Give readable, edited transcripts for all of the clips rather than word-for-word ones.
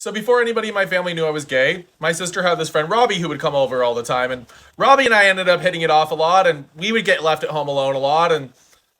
So before anybody in my family knew I was gay, my sister had this friend Robbie who would come over all the time, and Robbie and I ended up hitting it off a lot, and we would get left at home alone a lot. And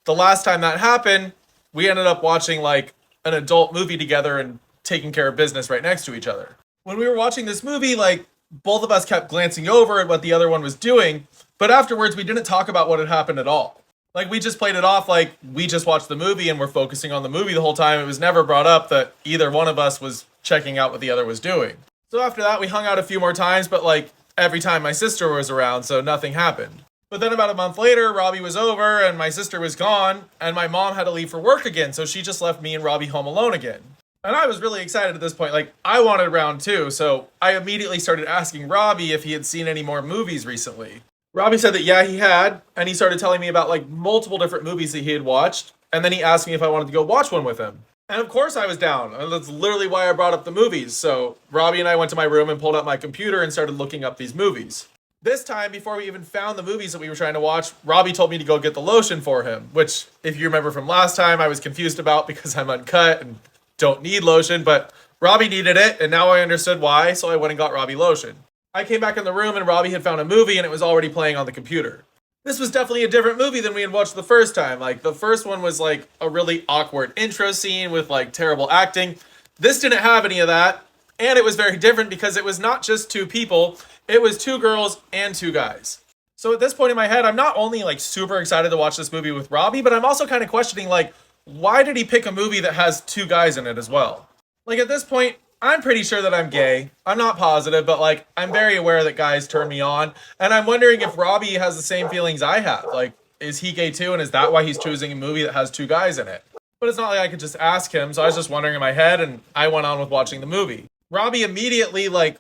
the last time that happened, we ended up watching like an adult movie together and taking care of business right next to each other. When we were watching this movie, like both of us kept glancing over at what the other one was doing, but afterwards we didn't talk about what had happened at all. Like we just played it off like we just watched the movie and we're focusing on the movie the whole time. It was never brought up that either one of us was checking out what the other was doing. So after that, we hung out a few more times, but like every time my sister was around, so nothing happened. But then about a month later, Robbie was over and my sister was gone, and my mom had to leave for work again, so she just left me and Robbie home alone again. And I was really excited at this point. Like, I wanted round two, so I immediately started asking Robbie if he had seen any more movies recently. Robbie said that yeah, he had, and he started telling me about like multiple different movies that he had watched, and then he asked me if I wanted to go watch one with him. And of course I was down, and that's literally why I brought up the movies. So Robbie and I went to my room and pulled out my computer and started looking up these movies. This time, before we even found the movies that we were trying to watch, Robbie told me to go get the lotion for him, which, if you remember from last time, I was confused about because I'm uncut and don't need lotion, but Robbie needed it, and now I understood why, so I went and got Robbie lotion. I came back in the room and Robbie had found a movie and it was already playing on the computer. This was definitely a different movie than we had watched the first time. Like, the first one was like a really awkward intro scene with like terrible acting. This didn't have any of that, and it was very different because it was not just two people, it was two girls and two guys. So at this point in my head, I'm not only like super excited to watch this movie with Robbie, but I'm also kind of questioning like, why did he pick a movie that has two guys in it as well? Like at this point, I'm pretty sure that I'm gay. I'm not positive, but like I'm very aware that guys turn me on, and I'm wondering if Robbie has the same feelings I have. Like, is he gay too, and is that why he's choosing a movie that has two guys in it? But it's not like I could just ask him, so I was just wondering in my head, and I went on with watching the movie. Robbie immediately like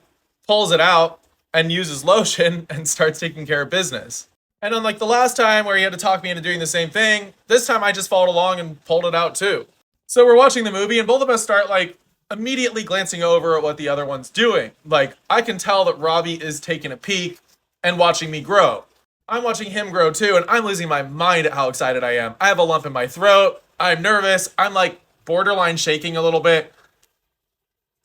pulls it out and uses lotion and starts taking care of business. And unlike the last time where he had to talk me into doing the same thing, this time I just followed along and pulled it out too. So we're watching the movie, and both of us start like immediately glancing over at what the other one's doing. Like, I can tell that Robbie is taking a peek and watching me grow. I'm watching him grow too, and I'm losing my mind at how excited I am. I have a lump in my throat. I'm nervous. I'm like borderline shaking a little bit.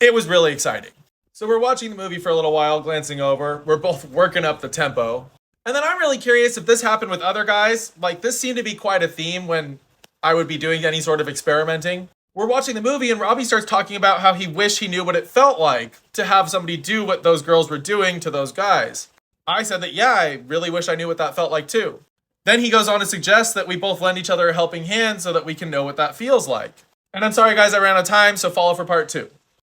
It was really exciting. So we're watching the movie for a little while, glancing over. We're both working up the tempo. And then I'm really curious if this happened with other guys. Like, this seemed to be quite a theme when I would be doing any sort of experimenting. We're watching the movie and Robbie starts talking about how he wished he knew what it felt like to have somebody do what those girls were doing to those guys. I said that, yeah, I really wish I knew what that felt like too. Then he goes on to suggest that we both lend each other a helping hand so that we can know what that feels like. And I'm sorry guys, I ran out of time, so follow for part 2.